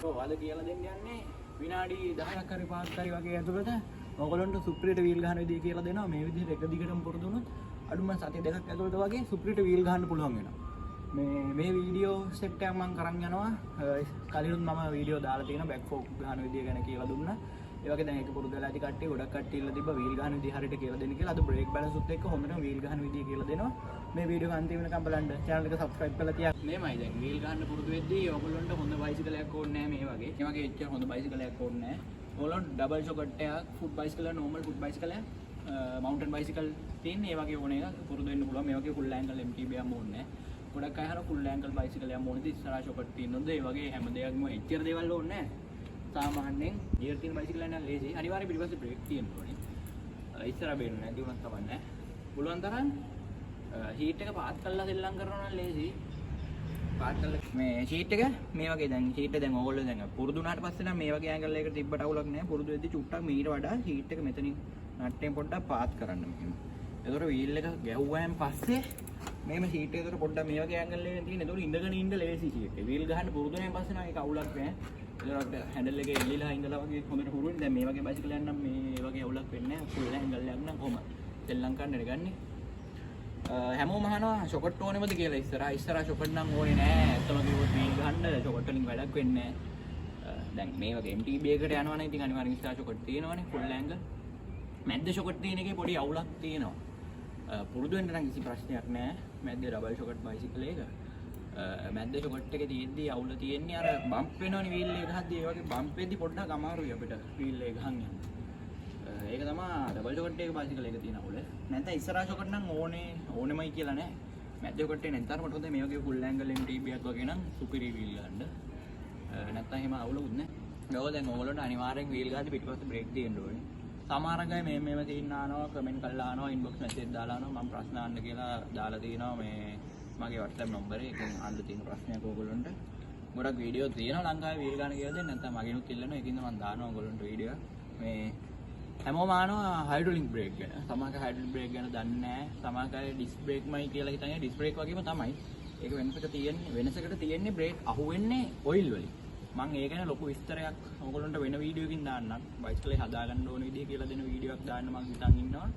සෝ අද කියලා දෙන්න යන්නේ විනාඩි 10ක් හරි 5ක් හරි වගේ ඇතුළත ඔයගොල්ලන්ට සුප්‍රීට වීල් ගහන විදිය කියලා දෙනවා. මේ විදිහට එක දිගටම පුරුදු වුණොත් අඩුම සතිය දෙකක් ඇතුළත වගේ සුප්‍රීට වීල් ගහන්න පුළුවන් වෙනවා. මේ වීඩියෝ සෙට් එකක් මම කරන් යනවා. කලිනුත් මම වීඩියෝ දාලා තියෙනවා බෑක් ෆෝක් ගහන විදිය ගැන කියලා දුන්නා. ඒ වගේ දැන් ඒක පුරුදු වෙලා ඇති කට්ටිය ගොඩක් කට්ටිය ඉල්ල තිබ්බා වීල් ගහන විදිය හරියට කියලා දෙන්න කියලා. අද බ්‍රේක් බැලන්ස් උත් එක්ක හොඳටම වීල් ගහන විදිය කියලා දෙනවා. මේ වීඩියෝ එක අන්තිම වෙනකම් බලන්න channel එක subscribe කරලා තියන්න. මේමයි දැන් වීල් ගහන්න පුරුදු වෙද්දී ඔයගොල්ලොන්ට හොඳ බයිසිකලයක් ඕනේ නැහැ මේ වගේ. මේ වගේ එච්චර හොඳ බයිසිකලයක් ඕනේ නැහැ. ඔයගොල්ලොන්ට ඩබල් ෂොකට් එකක්, foot bicycle, normal foot bicycle, mountain bicycle තියෙන මේ වගේ ඕන එක පුරුදු වෙන්න පුළුවන්. මේ වගේ full angle MTB එකක් ඕනේ නැහැ. ගොඩක් අය අහන full angle bicycle එකක් ඕනේද ඉස්සරහා ෂොකට් තියෙනවද? ඒ වගේ හැම දෙයක්ම එච්චර දේවල් ඕනේ නැහැ. සාමාන්‍යයෙන් ගියර් තියෙන බයිසිකල් එකක් නම් ලේසි. අනිවාර්යයෙන් පිටිපස්සේ බ්‍රේක් තියෙන්න ඕනේ. ඉස්සරහ බේන්න නැති වුණත් කමක් නැහැ. පුළුවන් තරම් හීට් එක පාත් කරලා සෙල්ලම් කරනවා නම් ලේසි. පාත් කරලා මේ හීට් එක මේ වගේ දැන් හීට් එක දැන් ඕගොල්ලෝ දැන් පුරුදු වුණාට පස්සේ නම් මේ වගේ ඇන්ගල් එකකට තිබ්බට අවුලක් නැහැ. පුරුදු වෙද්දි චුට්ටක් මීට වඩා හීට් එක මෙතනින් නට්ටෙන් පොඩ්ඩක් පාත් කරන්න මෙහෙම. ඒතකොට වීල් එක ගැහුවාන් පස්සේ මේම හීට් එක ඒතකොට පොඩ්ඩක් මේ වගේ ඇන්ගල් එකකින් තියෙන. ඒතකොට ඉඳගෙන ඉන්න ලේසි හීට් එක. වීල් ගහන්න පුරුදු වෙනාන් පස්සේ නම් ඒක අවුලක් නැහැ. ඒතකොට හැන්ඩල් එකේ එල්ලිලා ඉඳලා වගේ හොඳට හුරුවෙන්නේ. දැන් මේ වගේ බයිසිකල් එකක් නම් මේ වගේ අවුලක් වෙන්නේ නැහැ. ෆුල් ඇන්ගල් එකක් නම් කොහොම සෙල්ලම් කරන්නද ගන්නේ. හැමෝම අහනවා ෂොකට් ඕනෙමද කියලා. ඉස්සරහා ෂොකට් නම් ඕනේ නෑ. ඇත්තම කිව්වොත් වීල් ගහන්න ෂොකට් වලින් වැඩක් වෙන්නේ නෑ. දැන් මේ වගේ MTB එකට යනවා නම් ඉතින් අනිවාර්යෙන් ඉස්සරහා ෂොකට් තියෙනවනේ ෆුල් ඇන්ගල්. මැද්ද ෂොකට් තියෙන එකේ පොඩි අවුලක් තියෙනවා. පුරුදු වෙන්න නම් කිසි ප්‍රශ්නයක් නෑ. මැද්ද ඩබල් ෂොකට් බයිසිකල් එක. මැද්ද ෂොකට් එකේ තියෙද්දි අවුල තියෙන්නේ අර බම්ප් වෙනවනේ වීල් එක ගහද්දි. ඒ වගේ බම්ප් වෙද්දි පොඩ්ඩක් අමාරුයි අපිට වීල් එක ගහන්න යන්න. ඒක තමයි ඩබල් ෂොකට් එක බයිසිකල් එක තියෙන අවුල. නැත්නම් ඉස්සරහා ෂොකට් නම් ඕනෙමයි කියලා නෑ. මැද්ද ෂොකට් එක නැත්නම් මට හොඳයි මේ වගේ ෆුල් ඇන්ගල් MTB එකක් වගේ නම් සුපිරි වීල් ගන්න. නැත්නම් එහෙම අවුලුත් නෑ. මේක දැන් ඕගොල්ලන්ට අනිවාර්යෙන් වීල් ගහද්දි පිටිපස්සේ බ්‍රේක් තියෙන්න ඕනේ. සමහර අය මේව තියෙන ආනවා කමෙන්ට් කරලා ආනවා ඉන්බොක්ස් මැසේජ් දාලා ආනවා මම ප්‍රශ්න අහන්න කියලා දාලා තිනවා මේ මගේ WhatsApp නම්බරේ. ඒකෙන් අහන්න තියෙන ප්‍රශ්නයක් ඕගොල්ලන්ට. ගොඩක් වීඩියෝ තියෙනවා ලංකාවේ වීල් ගන්න කියලා දෙන්න. නැත්නම් මගෙනුත් ඉල්ලනවා. ඒකින්ද මම දානවා ඕගොල්ලන්ට වීඩියෝ. මේ හැමෝම ආනවා හයිඩ්‍රොලික් බ්‍රේක් ගැන. සමහර අය හයිඩ්‍රොලික් බ්‍රේක් ගැන දන්නේ නැහැ. සමහර අය ඩිස්ක් බ්‍රේක්මයි කියලා හිතන්නේ. ඩිස්ක් බ්‍රේක් වගේම තමයි. ඒක වෙනසකට තියෙන්නේ බ්‍රේක් අහුවෙන්නේ ඔයිල් වලින්. මම ඒ ගැන ලොකු විස්තරයක් ඕගොල්ලන්ට වෙන වීඩියෝකින් දාන්නම්. බයිසිකලේ හදාගන්න ඕන විදිය කියලා දෙන වීඩියෝ එකක් දාන්න මම හිතන් ඉන්නවා.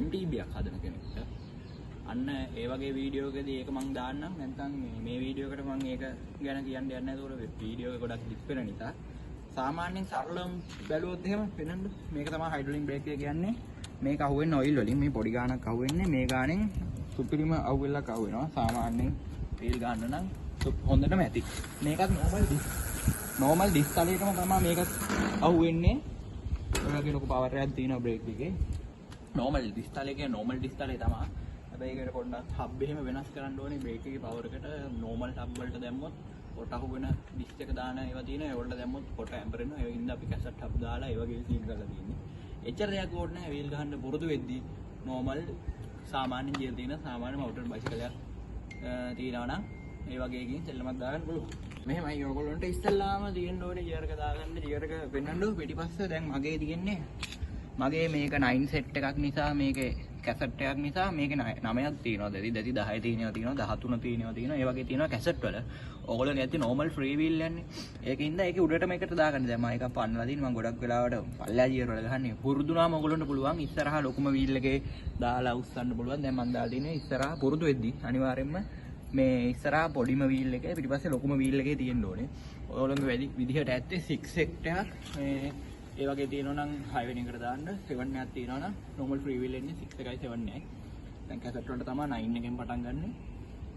MTB එකක් හදන කෙනෙක්ට. අන්න ඒ වගේ වීඩියෝ එකදී ඒක මම දාන්නම්. නැත්නම් මේ වීඩියෝ එකට මම ඒක ගැන කියන්න යන්නේ නැහැ. ඒකට වීඩියෝ එක ගොඩක් ඩිස් වෙන නිසා. සාමාන්‍යයෙන් සරලව බැලුවොත් එහෙම වෙනන්න මේක තමයි හයිඩ්‍රොලික් බ්‍රේක් එක කියන්නේ. මේක අහුවෙන්නේ ඔයිල් වලින්. මේ පොඩි ගානක් අහුවෙන්නේ මේ ගානෙන් සුපිරිම අහුවෙලක් අහුවෙනවා. සාමාන්‍යයෙන් වීල් ගන්න නම් හොඳටම ඇති. මේකත් normal disc තලයකම තමයි මේකත් අහුවෙන්නේ. ඔය වගේ ලොකු පවර් එකක් තියෙනවා බ්‍රේක් එකේ. normal disc තලයේ normal disc තලය තමයි. හැබැයි ඒකට පොඩ්ඩක් හබ් එහෙම වෙනස් කරන්න ඕනේ බ්‍රේක් එකේ පවර් එකට. normal හබ් වලට දැම්මොත් කොට අහුවෙන ඩිස්ක් එක දාන ඒවා තියෙනවා. ඒවලට දැම්මොත් කොට ඇම්බරෙනවා. ඒ හින්දා අපි කැසට් හබ් දාලා ඒ වගේ සීන් කරලා තියෙන්නේ. එච්චර දෙයක් ඕනේ නැහැ වීල් ගහන්න පුරුදු වෙද්දී. normal සාමාන්‍ය ජීල් තියෙන සාමාන්‍ය මවුන්ටන් බයිසිකලයක් තියෙනවා නම් ඒ වගේ එකකින් සෙල්ලමක් දාගන්න පුළුවන්. මෙහෙමයි ඔයගොල්ලන්ට ඉස්සෙල්ලාම තියෙන්න ඕනේ ගියර් එක දාගන්න. ගියර් එක පෙන්නන්න පිටිපස්ස දැන් මගේ තියෙන්නේ මගේ මේක 9 සෙට් එකක් නිසා මේකේ කැසට් එකක් නිසා මේකේ 9ක් තියෙනවා. දැටි 10 තියෙනවා 13 තියෙනවා. ඒ වගේ තියෙනවා කැසට් වල. ඕගොල්ලෝ ඇත්තේ normal free wheel යන්නේ. ඒකින්ද ඒකේ උඩට මේකට දාගන්න. දැන් මම එකක් පන්නලා දින මම ගොඩක් වෙලාවට පල්ලා ගියර් වල ගහන්නේ. පුරුදු නම් ඕගොල්ලන්ට පුළුවන් ඉස්සරහා ලොකුම wheel එකේ දාලා උස්සන්න පුළුවන්. දැන් මම දාලා තියෙන්නේ ඉස්සරහා පුරුදු වෙද්දි අනිවාර්යෙන්ම මේ ඉස්සරහා පොඩිම වීල් එකේ පිටිපස්සේ ලොකුම වීල් එකේ තියෙන්න ඕනේ. ඔයගොල්ලන්ගේ වැඩි විදිහට ඇත්තේ 6 සෙට් එකක් මේ ඒ වගේ තියෙනවා නම් 6 වෙනි එකට දාන්න 7 එකක් තියෙනවා නම් normal free wheel එන්නේ 6 එකයි 7 එකයි. දැන් කැසට් වලට තමයි 9 එකෙන් පටන් ගන්නෙ.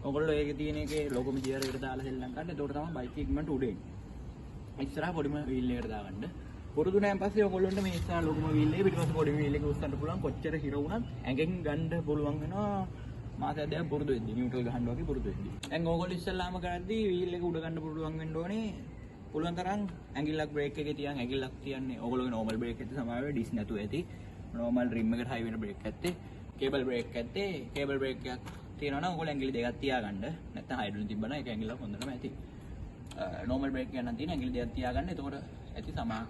ඔයගොල්ලෝ ඒකේ තියෙන එකේ ලොකුම ගියර් එකට දාලා සෙල්ලම් කරන්න. ඒකට තමයි බයික් ඉක්මනට උඩ එන්නේ. ඉස්සරහා පොඩිම වීල් එකට දාගන්න. පුරුදු නැන් පස්සේ ඔයගොල්ලන්ට මේ ඉස්සරහා ලොකුම වීල් එකේ පිටිපස්සේ පොඩි වීල් එකේ උස්සන්න පුළුවන්. කොච්චර හිර වුණත් ඇඟෙන් ගන්න පුළුවන් වෙනවා. මාසයක් දෙකක් පුරුදු වෙද්දි නියුට්‍රල් ගහන්න වගේ පුරුදු වෙද්දි. දැන් ඕගොල්ලෝ ඉස්සෙල්ලාම කරද්දී වීල් එක උඩ ගන්න පුළුවන් වෙන්න ඕනේ. පුළුවන් තරම් ඇඟිල්ලක් බ්‍රේක් එකේ තියන් ඇඟිල්ලක් තියන්නේ. ඕගොල්ලෝගේ normal බ්‍රේක් එකේ සමාවෙ ඩිස් නැතුව ඇති. normal rim එකට high වෙන බ්‍රේක් ඇත්තේ. cable brake ඇත්තේ. cable brake එකක් තියෙනවා නම් ඕගොල්ලෝ ඇඟිලි දෙකක් තියාගන්න. නැත්නම් හයිඩ්‍රොලික් තිබ්බනම් ඒක ඇඟිල්ලක් හොඳටම ඇති. normal brake එක නම් තියෙන ඇඟිලි දෙකක් තියාගන්න. එතකොට ඇති සමා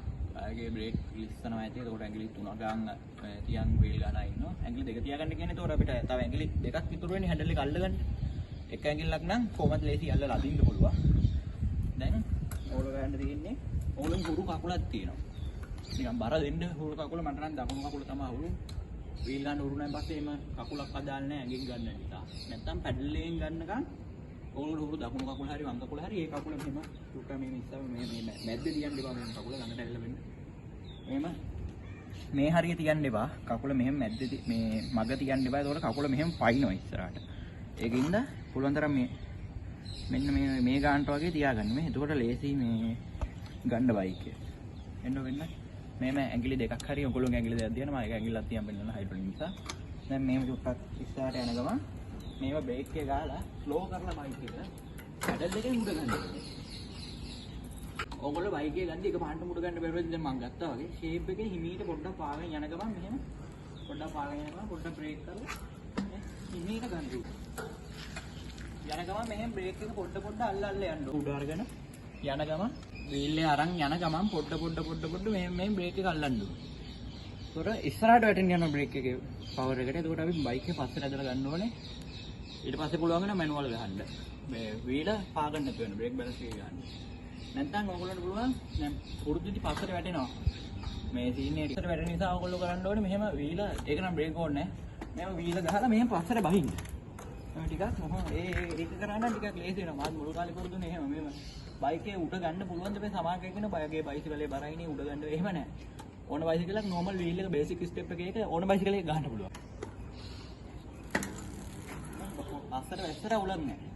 ආගේ බ්‍රේක් ලිස්සනවා ඇති. එතකොට ඇඟිලි 3 ගාන තියන් වීල් ගාලා ඉන්නවා. ඇඟිලි දෙක තියාගන්න කියන්නේ එතකොට අපිට තව ඇඟිලි දෙකක් ඉතුරු වෙන්නේ හැන්ඩල් එක අල්ලගන්න. එක ඇඟිල්ලක් නම් කොහොමද ලේසි අල්ලලා අදින්න පුළුවන්. දැන් ඕගොල්ලෝ කරගන්න තියෙන්නේ ඕලෙන් හුරු කකුලක් තියෙනවා. නිකන් බර දෙන්න හුරු කකුල මට නම් දකුණු කකුල තමයි හුරු. වීල් ගන්න හුරු නැන් පස්සේ එම කකුලක් අදාල් නැහැ ඇඟෙන් ගන්න නිසා. නැත්තම් පැඩල් එකෙන් ගන්නකම් ඕලෙන් හුරු දකුණු කකුල හරි වම් කකුල හරි ඒ කකුල මෙහෙම සුට්ට මේ ඉස්සම මේ මැද්ද තියන්න එපා මේ කකුල ළඟට ඇවිල්ලා වෙන්න. මෙහෙම මේ හරිය තියන්න එපා. කකුල මෙහෙම මැද්ද මේ මග තියන්න එපා. ඒතකොට කකුල මෙහෙම පයින්නවා ඉස්සරහට. ඒකින්ද පුළුවන් තරම් මෙන්න මේ ගානට වගේ තියාගන්න මේ. එතකොට ලේසි මේ ගන්න බයික් එක. එන්න වෙන්න. මේම ඇඟිලි දෙකක් හරි ඔයගොල්ලෝගේ ඇඟිලි දෙකක් දිනනවා. ඒක ඇඟිල්ලක් තියන් බෙන්නන හයිඩ්‍රොලික් නිසා. දැන් මේව චුට්ටක් ඉස්සරහට යන ගමන් මේව බ්‍රේක් එක ගාලා ස්ලෝ කරලා බයික් එක පැඩල් එකෙන් උඩ ගන්න ඕනේ. ඔයගොල්ලෝ බයික් එක ගන්න එක පාන්ට මුඩ ගන්න බැරුවද දැන් මම ගත්තා වගේ ෂේප් එකේ හිමීට පොඩ්ඩක් පාගෙන යන ගමන් මෙහෙම පොඩ්ඩක් පාගෙන යනවා පොඩ්ඩක් බ්‍රේක් කරලා හිමීට ගන්න ඕනේ. යන ගමන් මෙහෙම බ්‍රේක් එක පොඩ අල්ල යන්න උඩ අරගෙන යන ගමන් වීල් එක අරන් යන ගමන් පොඩ මේ බ්‍රේක් එක අල්ලන්න ඕනේ. ඒතොර ඉස්සරහට වැටෙන්න යන බ්‍රේක් එකේ පවර් එකට. එතකොට අපි බයික් එක පස්සට ඇදලා ගන්න ඕනේ. ඊට පස්සේ පුළුවන් වෙන මැනුවල් ගහන්න. මේ වීල පාගන්න නැතුව වෙන බ්‍රේක් බැලන්ස් එක ගන්න. නැත්නම් ඔයගොල්ලන්ට පුළුවන් දැන් පුරුදුදි පස්සට වැටෙනවා. මේ සීන් එක ඉස්සරට වැටෙන නිසා ඔයගොල්ලෝ කරන්න ඕනේ මෙහෙම වීල ඒක නම් බ්‍රේක් ඕනේ නැහැ. මෙහෙම වීල ගහලා මෙහෙම පස්සට බහින්න. ටිකක් මොහොම ඒක කරන්න ටිකක් ලේසි වෙනවා. මම මුල් කාලේ පුරුදුනේ එහෙම මෙහෙම බයික් එක උඩ ගන්න පුළුවන් දෙපේ සමාකයක් වෙන බයගේ බයිසිකලේ බරයිනේ උඩ ගන්න එහෙම නැහැ. ඕන බයිසිකලයක් නෝමල් වීල් එක බේසික් ස්ටෙප් එකේ ඒක ඕන බයිසිකලේ ගන්න පුළුවන්. පස්සට වැස්සට උලක් නැහැ.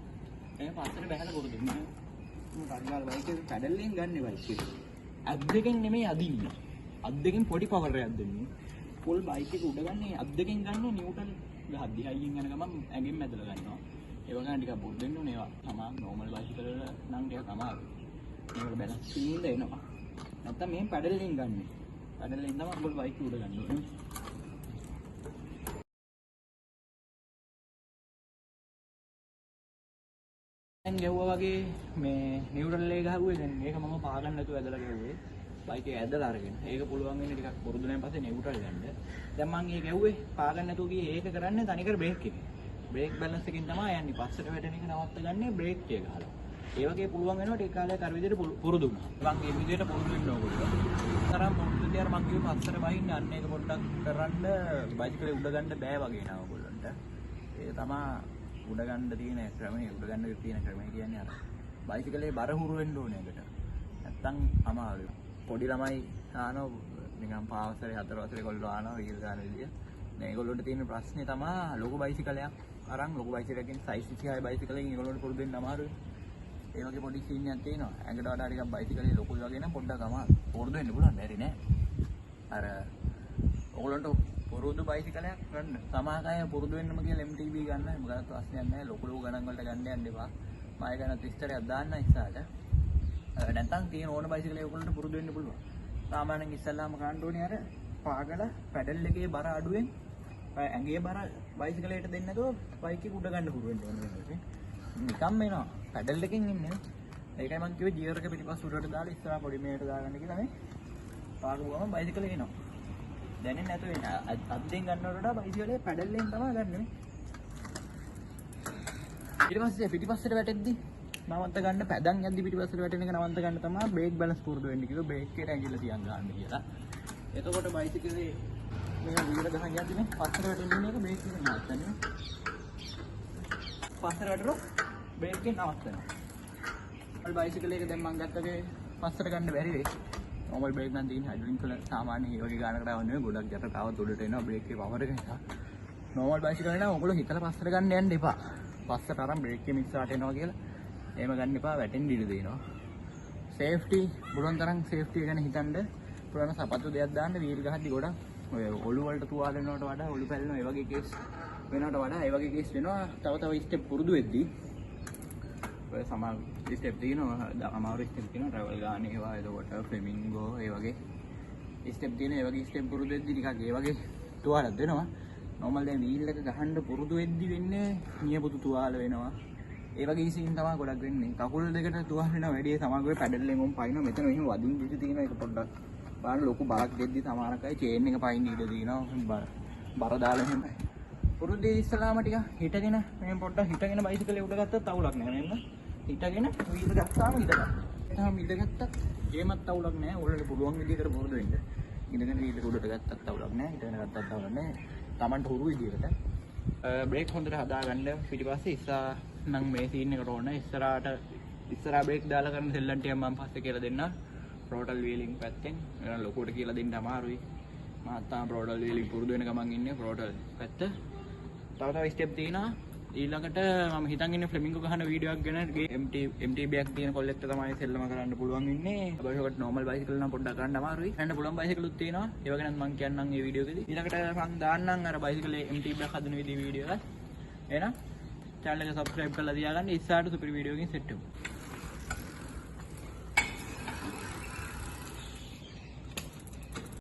එහෙනම් පස්සට බහැලා පුරුදු වෙන්න. මම බයික් එක පැඩල් එකෙන් ගන්න බයික් එක. අත් දෙකෙන් නෙමෙයි අදින්නේ. අත් දෙකෙන් පොඩි පවර් එකක් දෙන්නේ. ෆුල් බයික් එක උඩ ගන්නේ අත් දෙකෙන් ගන්නේ නිව්ටන් ගහද්දි හයියෙන් යන ගමන් ඇඟෙන් මැදලා ගන්නවා. ඒ වගේ ටිකක් බොඩ් දෙන්න ඕනේ ඒවා. තමා නෝමල් බයිසිකල් වල නම් ටිකක් අමාරුයි. මේවල බැලන්ස් ස්පීඩ් එනවා. නැත්තම් මෙහෙන් පැඩල් එකෙන් ගන්න. පැඩල් එකෙන් තමයි ඔයගොල්ලෝ බයික් උඩ ගන්න ඕනේ. දැන් ගැහුවා වගේ මේ නියුට්‍රල් එක ගහුවේ දැන් මේක මම පාගන්න නැතුව ඇදලා ගැහුවේ. බයික් එක ඇදලා අරගෙන. ඒක පුළුවන් වෙන්නේ ටිකක් පුරුදු වෙනන් පස්සේ නියුට්‍රල් ගන්න. දැන් මම ඒක ගැහුවේ පාගන්න නැතුව ගියේ ඒක කරන්නේ තනිකර බ්‍රේක් එකේ. බ්‍රේක් බැලන්ස් එකකින් තමයි යන්නේ. පස්සට වැටෙන එක නවත්ත ගන්නේ බ්‍රේක් එක ගහලා. ඒ වගේ පුළුවන් වෙනවා ටික කාලයක් අර විදිහට පුරුදු වුණා. මම මේ විදිහට පුරුදු වෙන්න ඕගොල්ලෝ. තරම් මොකද අර මම කිව්ව පස්සට බහින්න අන්න ඒක පොඩ්ඩක් කරන්න බයිසිකලේ උඩ ගන්න බෑ වගේ නා ඔයගොල්ලන්ට. ඒක තමයි උඩ ගන්න තියෙන ක්‍රමය. උඩ ගන්න තියෙන ක්‍රමය කියන්නේ අර බයිසිකලේ බර හුරු වෙන්න ඕනේ ඒකට. නැත්තම් අමාරුයි. පොඩි ළමයි ආනෝ නිකන් පාවසරේ 4 වසරේ කොල්ලෝ ආනෝ වීල් ගන්න විදිය. මේගොල්ලොන්ට තියෙන ප්‍රශ්නේ තමයි ලොකු බයිසිකලයක් අරන් ලොකු බයිසිකලකින් සයිස් 26 බයිසිකලකින් ඒගොල්ලොන්ට පුරුදු වෙන්න අමාරුයි. ඒ වගේ පොඩි සීන් එකක් තියෙනවා. ඇඟට වඩා ටිකක් බයිසිකලේ ලොකුයි වගේ නම් පොඩ්ඩක් අමාරුයි. පුරුදු වෙන්න පුළුවන් බැරි නෑ. අර ඕගොල්ලන්ට පුරුදු බයිසිකලයක් ගන්න. සමහර අය පුරුදු වෙන්නම කියලා MTB ගන්න. මොකද ප්‍රශ්නයක් නෑ. ලොකු ගණන් වලට ගන්න යන්න එපා. මම ගන්න විස්තරයක් දාන්න ඉස්සරහට. නැත්නම් තියෙන ඕන බයිසිකලේ ඔයගොල්ලන්ට පුරුදු වෙන්න පුළුවන්. සාමාන්‍යයෙන් ඉස්සල්ලාම ගන්න ඕනේ අර පාගල පැඩල් එකේ බර අඩුවෙන් ඇඟේ බර බයිසිකලයට දෙන්න නැතුව බයික් එක උඩ ගන්න පුරුදු වෙන්න ඕනේ. නිකම් එනවා. පැඩල් එකෙන් ඉන්නේ. ඒකයි මම කිව්වේ ගියර් එක පිටිපස්ස උඩට දාලා ඉස්සරහ පොඩි මේකට දාගන්න කියලා මේ පාගුවම බයිසිකලේ එනවා. දැනෙන්නේ නැතුව එන අද්දෙන් ගන්නවට වඩා බයිසිකලේ පැඩල් එකෙන් තමයි ගන්නෙ. ඊට පස්සේ පිටිපස්සට වැටෙද්දි නවත්ත ගන්න පැදන් යද්දි පිටිපස්සට වැටෙන එක නවත්ත ගන්න තමයි බ්‍රේක් බැලන්ස් පුරුදු වෙන්න කිව්ව බ්‍රේක් එකට ඇඟිල්ල තියන් ගන්න කියලා. එතකොට බයිසිකලේ මේ වීර ගහන් යද්දි මේ පස්සට වැටෙන එක බ්‍රේක් එක නවත්තන්නේ. පස්සට වැටුණොත් බ්‍රේක් එක නවත්තනවා. අර බයිසිකල් එක දැන් මම ගත්තගේ පස්සට ගන්න බැරි වෙයි. නෝමල් බ්‍රේක් නම් තියෙන හයිඩ්‍රොලික් වල සාමාන්‍ය ඒ වගේ ගානකට ආව නෙවෙයි ගොඩක් යට තවත් උඩට එනවා බ්‍රේක් එකේ පවර් එක නිසා. නෝමල් බයිසිකල් නම් ඔයගොල්ලෝ හිතලා පස්සට ගන්න යන්න එපා. පස්සට අරන් බ්‍රේක් එක මිස්සාට එනවා කියලා එහෙම ගන්න එපා වැටෙන්න ඉඩ දෙනවා. සේෆ්ටි බුලුවන් තරම් සේෆ්ටි ගැන හිතන්න පුරාණ සපත්තු දෙයක් දාන්න වීල් ගහද්දි ගොඩක් ඔය ඔලු වලට තුවාල වෙනවට වඩා ඔලු පැලෙනවා ඒ වගේ කේස් වෙනවට වඩා ඒ වගේ කේස් වෙනවා තව ස්ටෙප් පුරුදු වෙද්දී ඔය සමහර ස්ටෙප් තියෙනවා අමාරු ස්ටෙප් තියෙනවා ට්‍රැවල් ගන්න ඒවා එතකොට ෆ්ලෙමින්ගෝ ඒ වගේ ස්ටෙප් තියෙන ඒ වගේ ස්ටෙප් පුරුදු වෙද්දී නිකන් ඒ වගේ තුවාලක් දෙනවා නෝමල් දැන් වීල් එක ගහන්න පුරුදු වෙද්දී වෙන්නේ නියපොතු තුවාල වෙනවා ඒ වගේ සීන් තමයි ගොඩක් වෙන්නේ කකුල් දෙකට තුවාල වෙනවා වැඩි සමහරව පැඩල් එකෙන් උන් පයින්නවා මෙතන එහෙම වදින් දිටි තියෙනවා ඒක පොඩ්ඩක් බලන්න ලොකු බරක් දෙද්දී සමහරකයි චේන් එක පයින් ඉඳ දිනවා බර දාලා එහෙම පුරුද්දේ ඉස්සලාම ටික හිටගෙන මේ පොඩ්ඩක් හිටගෙන බයිසිකලේ උඩ ගත්තත් අවුලක් නැහැ නේද හිටගෙන වීල් ගත්තාම හිටගන්න ගත්තාම ඉඳගත්තා ඒමත් අවුලක් නැහැ. ඔයාලට පුළුවන් විදිහකට පුරුදු වෙන්න. ඉඳගෙන ඊට උඩට ගත්තත් අවුලක් නැහැ. හිටගෙන ගත්තත් අවුලක් නැහැ. Tamanට හුරු විදිහකට. බ්‍රේක් හොඳට හදාගන්න. පිටිපස්සේ ඉස්සරහ නම් මේ සීන් එකට ඕන. ඉස්සරහා බ්‍රේක් දාලා කරන සෙල්ලම් ටික මම පස්සේ කියලා දෙන්න. ප්‍රෝටල් වීලින් පැත්තෙන්. ඒක ලොකුවට කියලා දෙන්න අමාරුයි. මම තාම ප්‍රෝටල් වීලින් පුරුදු වෙන ගමන් ඉන්නේ ප්‍රෝටල් පැත්ත. තව ස්ටෙප් තියෙනවා. ඊළඟට මම හිතන් ඉන්නේ ෆ්ලෙමින්ගෝ ගහන වීඩියෝ එකක් ගැන. MTB එකක් තියෙන කොල්ලෙක්ට තමයි සෙල්ලම කරන්න පුළුවන් ඉන්නේ. ඔබට නෝමල් බයිසිකල් නම් පොඩ්ඩක් ගන්න අමාරුයි. ගන්න පුළුවන් බයිසිකලුත් තියෙනවා. ඒව ගැනත් මම කියන්නම් මේ වීඩියෝ එකේදී. ඊළඟට මම දාන්නම් අර බයිසිකලේ MTB එකක් හදන විදිහ වීඩියෝ එකක්. එහෙනම් channel එක subscribe කරලා තියාගන්න. ඉස්සරහට සුපිරි වීඩියෝ එකකින් සෙට් වෙමු.